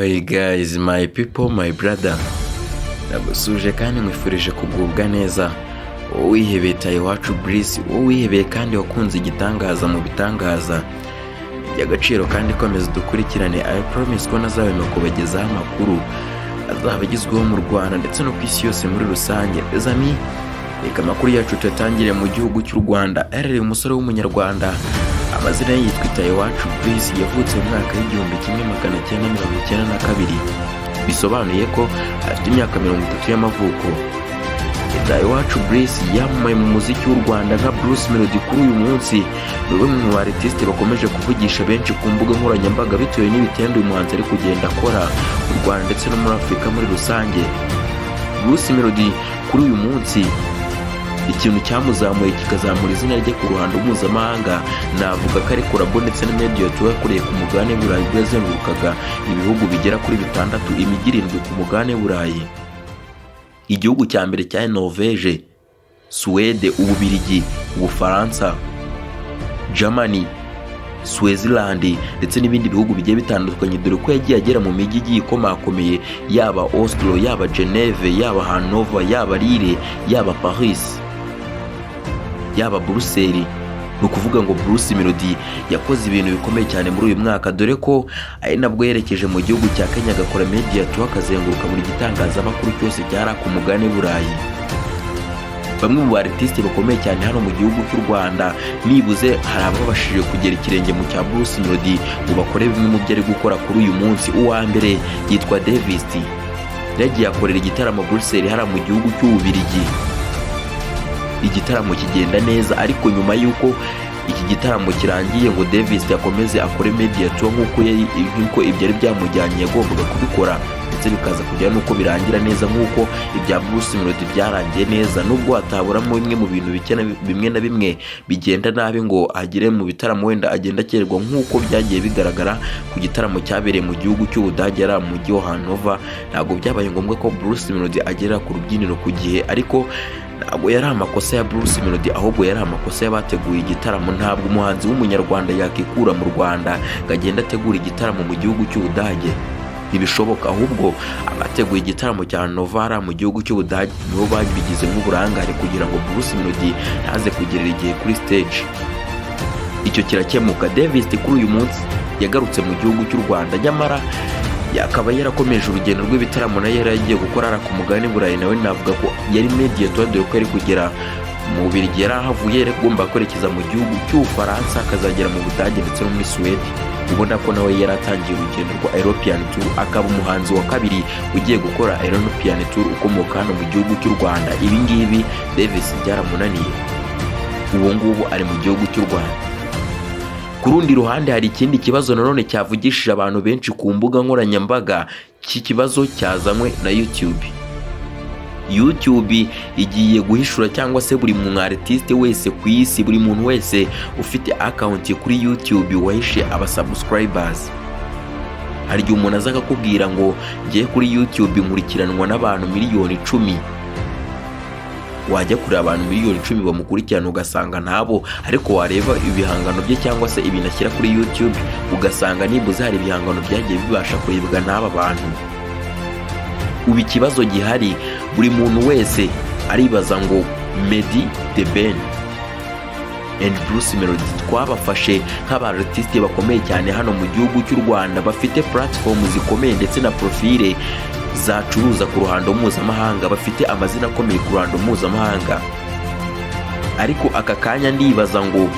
Hey guys, my people, my brother. Nagusuje kandi mwifurije kugubwa neza. Wowe wihebeye Iwacu Breeze, wowe wihebeye kandi wakunze igitangaza mu bitangaza. Y'agaciro kandi komeza dukurikirane. I promise ko nazabema kubagezaho amakuru azabagizweho mu Rwanda ndetse no ku isi yose muri rusange. Ezami, reka amakuru yacu tutangire mu gihugu cy'u Rwanda. RRI umusore w'umunyarwanda amazina ye yitwa Iwacu Breeze, yavutse mu mwaka w'1992 bisobanuye ko afite imyaka 30 y'amavuko. Iwacu Breeze yamamaye mu muziki w'u Rwanda nka Bruce Melodie. Kuri uyu munsi niwe mu artiste bakomeje kuvugisha benshi ku mbuga nkoranyambaga bitewe n'ibitendo uyu muhanzi ari kugenda akora mu Rwanda ndetse no muri Afurika muri rusange. Bruce Melodie kuri uyu munsi ikintu cyamuzamuye kikazamura izina rye ku ruhando mpuzamahanga, navuga ko ari kurabo ndetse na Meddy yakoreye ku mugabane w'Uburayi bwazengurukaga ibihugu bigera kuri 6, imijyi 7 ku mugabane w'Uburayi. Igihugu cya mbere cya Norvège, Suède, Ububiligi, Ubufaransa, Germany, Switzerland ndetse n'ibindi bihugu bigiye bitandukanye, dore ko yagiye agera mu mijyi igiye ikomakomeye, yaba Oslo, yaba Geneve, yaba Hanover, yaba Lille, yaba Paris, yaba Bruxelles. Ni ukuvuga ngo Bruce Melodie yakoze ibintu bikomeye cyane muri uyu mwaka, dore ko ari nabwo yerekeje mu gihugu cya Kenya agakora media tour, akazenguruka muri gitangazamakuru cyose cyara ku mugabane w'Uburayi. Bamwe mu artiste bakomeye cyane hano mu gihugu cy'u Rwanda, nibuze hari ababashije kugera ikirenge mu cya Bruce Melodie ngo bakore bimwe mu byo ari gukora kuri uyu munsi. Uwa mbere yitwa Davis, yagiye akorera igitaramo Bruxelles hara mu gihugu cy'Ububiligi. Igitaramo kigenda neza, ariko nyuma yuko iki gitaramo kirangiye ngo Davis yakomeze akore media tour nk'uko ibyo ari byamujyanye yagombaga kubikora, ndetse bikaza kujya nuko birangira neza nk'uko ibya Bruce Melodie byarangiye neza, nubwo ataburamo bimwe mu bintu bimwe na bimwe bigenda nabi ngo agire mu bitaramo wenda agenda akererwa nk'uko byagiye bigaragara ku gitaramo cyabereye mu gihugu cy'Ubudage mu mujyi wa Hanover. Ntabwo byabaye ngombwa ko Bruce Melodie agera ku rubyiniro ku gihe, ariko ntabwo yari amakosa ya Bruce Melodie, ahubwo yari amakosa y'abateguye igitaramo. Ntabwo umuhanzi w'umunyarwanda yakikura mu Rwanda ngo agenda ategura igitaramo mu gihugu cy'Ubudage, ntibishoboka. Ahubwo abateguye igitaramo cya Novara mu gihugu cy'Ubudage nibo babigize nk'uburangare kugira ngo Bruce Melodie ntaze kugerera igihe kuri stage. Icyo kirakemuka. Davis kuri uyu munsi yagarutse mu gihugu cy'u Rwanda, nyamara yakaba yarakomeje urugendo rw'ibitaramo nayo yari agiye gukora ku mugabane w'Uburayi. Nawe navuga ko yari media tour, dore ko yari kugera mu Bubiligi, yari ahavuye yari agomba kwerekeza mu gihugu cy'Ubufaransa, akazagera mu Budage ndetse no muri Suède. Ubona ko nawe yari atangiye urugendo rwa European Tour, akaba umuhanzi wa kabiri ugiye gukora European Tour ukomoka hano mu gihugu cy'u Rwanda. Ibi ngibi Davis byaramunaniye, ubu ngubu ari mu gihugu cy'u Rwanda. Ku rundi ruhande hari ikindi kibazo nanone cyavugishije abantu benshi ku mbuga nkoranyambaga. Iki kibazo cyazanywe na YouTube igiye guhishura, cyangwa se buri mu artiste wese ku isi, buri muntu wese ufite account kuri YouTube wahishe abasubscribers. Hari igihe umuntu aza akakubwira ngo ngiye kuri YouTube nkurikiranwa n'abantu miliyoni 10, wajya kuri abantu miliyoni 10 bamukurikirana ugasanga ntabo, ariko wareba ibihangano bye cyangwa se ibintu ashyira kuri YouTube ugasanga nibuze hari ibihangano byagiye bibasha kurebwa n'aba bantu. Ubu ikibazo gihari, buri muntu wese aribaza ngo Meddy, The Ben and Bruce Melodie twabafashe nk'abartiste bakomeye cyane hano mu gihugu cy'u Rwanda, bafite platform zikomeye ndetse na profile zacuruza ku ruhando mpuzamahanga, bafite amazina akomeye ku ruhando mpuzamahanga. Ariko aka kanya ndibaza ngo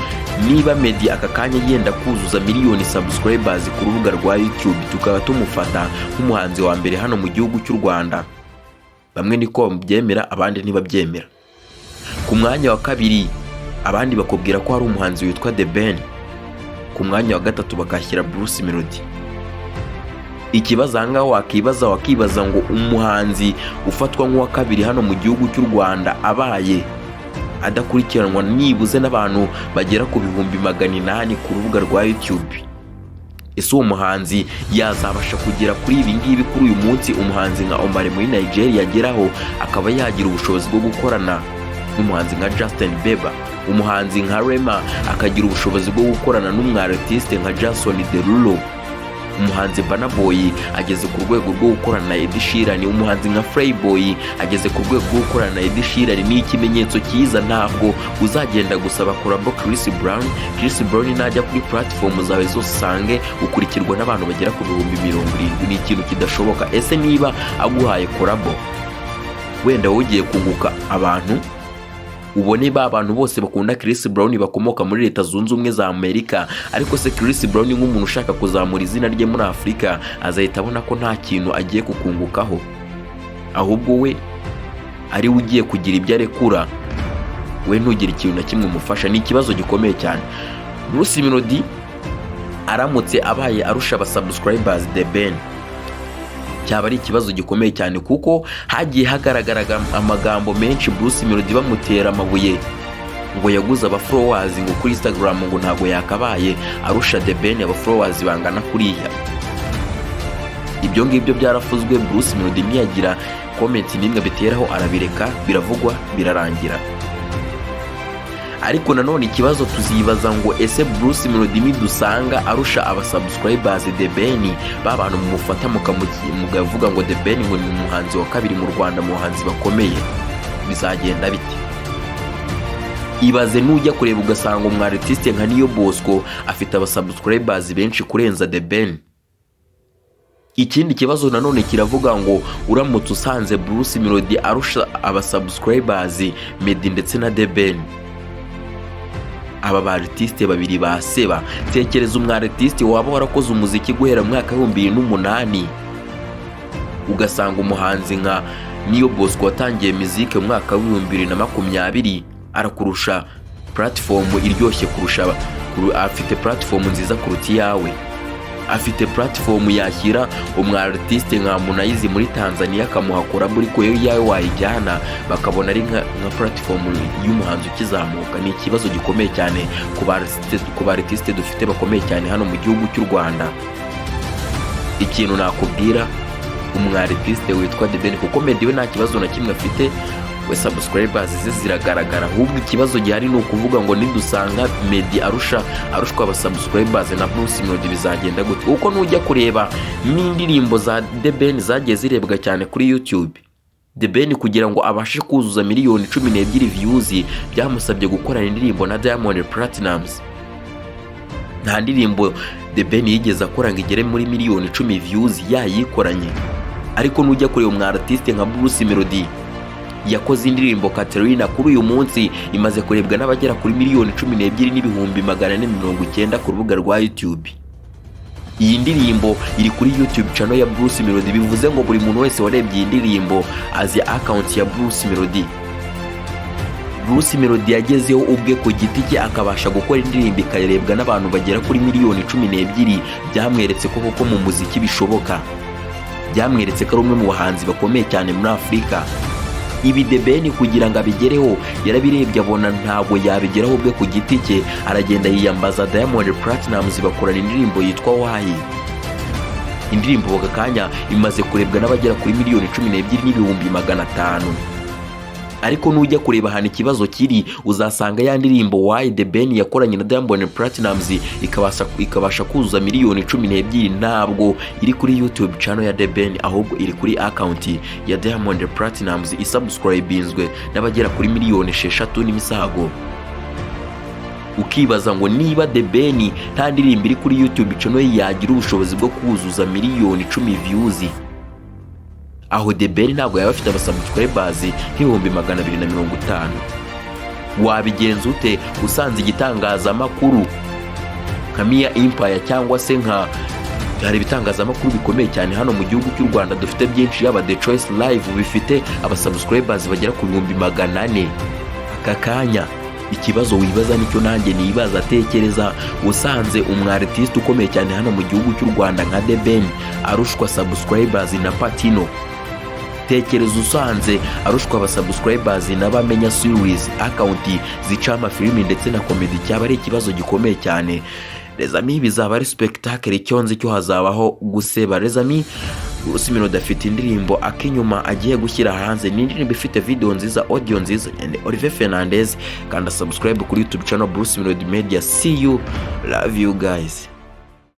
niba Meddy aka kanya yenda kuzuza miliyoni subscribers ku rubuga rwa YouTube, tukaba tumufata nk'umuhanzi wa mbere hano mu gihugu cy'u Rwanda, bamwe niko byemera abandi ntibabyemera. Ku mwanya wa kabiri abandi bakubwira ko hari umuhanzi witwa The Ben, ku mwanya wa gatatu bakashyira Bruce Melodie. Ikibazo ahangaho wakibaza ngo umuhanzi ufatwa nk'uwa kabiri hano mu gihugu cy'u Rwanda abaye adakurikiranwa nibuze n'abantu bagera ku 800 ku rubuga rwa YouTube, ese uwo muhanzi yazabasha kugera kuri ibi ngibi kuri uyu munsi umuhanzi nka Omar muri Nigeria ageraho, akaba yagira ubushobozi bwo gukorana n'umuhanzi nka Justin Bieber, umuhanzi nka Rema akagira ubushobozi bwo gukorana n'umwartiste nka Jason Derulo, umuhanzi Burna Boy ageze ku rwego rwo gukorana na Ed Sheeran, umuhanzi nka Playboy ageze ku rwego rwo gukorana na Ed Sheeran. Ni ikimenyetso cyiza, ntabwo uzagenda gusaba collabo Chris Brown najya kuri platform zawe zose usange ukurikirwa n'abantu bagera ku 70,000. Ni ikintu kidashoboka. Ese niba aguhaye collabo, wenda ugiye kunguka abantu, ubone ba bantu bose bakunda Chris Brown bakomoka muri Leta Zunze Ubumwe za Amerika, ariko se Chris Brown nk'umuntu ushaka kuzamura izina rye muri Afrika azahita abona ko nta kintu agiye kukungukaho, ahubwo we ari ugiye kugira ibyo arekura, we ntugire ikintu na kimwe umufasha. Ni ikibazo gikomeye cyane. Bruce Melodie aramutse abaye arusha abasubscribers The Ben, cyaba ari ikibazo gikomeye cyane, kuko hagiye hagaragaraga amagambo menshi Bruce Melodie bamutera amabuye ngo yaguze followers ngo kuri Instagram, ngo ntago yakabaye arusha The Ben followers bangana kuriya. Ibyo ngibyo byarafuzwe, Bruce Melodie ntiyagira comment nimwe biteraho, arabireka, biravugwa, birarangira. Ariko nanone ikibazo tuzibaza ngo ese Bruce Melodie nidusanga arusha abasubscribers The Ben, babantu mumufata mukavuga ngo The Ben ngo ni umuhanzi wa kabiri mu Rwanda mu bahanzi bakomeye, bizagenda bite? Ibaze nujya kureba ugasanga umwartiste nka Niyo Bosco afite abasubscribers benshi kurenza The Ben. Ikindi kibazo nanone kiravuga ngo uramutse usanze Bruce Melodie arusha abasubscribers Meddy ndetse na The Ben, aba artiste babiri baseba. Tekereza umwartiste waba warakoze umuziki guhera mu mwaka 2008, ugasanga umuhanzi nka Niyo Bosco watangiye muziki mu mwaka 2020 arakurusha platform iryoshye kurusha, afite platform nziza kuruta yawe, afite platform yashyira umwartiste nka Harmonize muri Tanzania akamuha collabo, ariko yo yawe wayijyana bakabona ari nka platform y'umuhanzi ukizamuka. Ni ikibazo gikomeye cyane ku artiste dufite bakomeye cyane hano mu gihugu cy'u Rwanda. Ikintu nakubwira umwartiste witwa The Ben, kuko Meddy we nta kibazo na kimwe afite, we subscribers ze ziragaragara, ahubwo ikibazo gihari ni ukuvuga ngo nidusanga Meddy arushwa abasubscribers na Bruce Melodie bizagenda gute? Uko nujya kureba n'indirimbo za The Ben zagiye zirebwa cyane kuri YouTube, The Ben kugira ngo abashe kuzuza miliyoni 12 views byamusabye gukorana indirimbo na Diamond Platnumz. Nta ndirimbo The Ben yigeze akora ngo igere muri miliyoni 10 views yayikoranye. Ariko nujya kureba umwartiste nka Bruce Melodie yakoze indirimbo Katerina, kuri uyu munsi imaze kurebwa n'abagera kuri miliyoni 12,490 ku rubuga rwa YouTube. Iyi ndirimbo iri kuri YouTube channel ya Bruce Melodie, bivuze ngo buri muntu wese warebye iyi ndirimbo azi account ya Bruce Melodie. Bruce Melodie yagezeho ubwe ku giti cye akabasha gukora indirimbo ikarebwa n'abantu bagera kuri miliyoni 12, byamweretse ko koko mu muziki bishoboka, byamweretse ko ari umwe mu bahanzi bakomeye cyane muri Afrika. Ibi The Ben kugira ngo abigereho yarabirebye abona ntabwo yabigeraho ubwe ku giti cye, aragenda yiyambaza Diamond Platnumz bakorana indirimbo yitwa Wayi. Indirimbo AKAKANYA imaze kurebwa n'abagera kuri miliyoni 12,500. Ariko nujya kureba hano ikibazo kiri, uzasanga ya ndirimbo Wayi The Ben yakoranye na Diamond Platnumz ikabasha kuzuza miliyoni 12 ntabwo iri kuri YouTube channel ya The Ben, ahubwo iri kuri account ya Diamond Platnumz isubscribinzwe n'abagera kuri miliyoni 6 n'imisago. Ukibaza ngo niba The Ben nta ndirimbo iri kuri YouTube channel yagira ubushobozi bwo kuzuza miliyoni 10 views, aho The Ben ntabwo yaba afite abasubscribers 250,000. Wabigenza ute usanze igitangazamakuru Kamia Empire cyangwa se nka hari ibitangazamakuru bikomeye cyane hano mu gihugu cy'u Rwanda dufite byinshi, yaba The Choice Live bifite abasubscribers bagera ku 400,000. AKAKANYA, ikibazo wibaza nicyo nanjye nibaza. Tekereza usanze umwartiste ukomeye cyane hano mu gihugu cy'u Rwanda nka The Ben arushwa subscribers na Patino. Tekereza usanze arushwa abasubscribers n'abamenya series account zica amafilimi ndetse na comedy, cyaba ari ikibazo gikomeye cyane. Rezami bizaba ari spectacle cyonze cyo hazabaho guseba. Rezami Bruce Melodie afite indirimbo Akinyuma agiye gushyira hanze, ni indirimbo ifite video nziza, audio nziza, and Olivier Fernandez. Kanda subscribe kuri YouTube channel Bruce Melodie Media. See you, love you guys.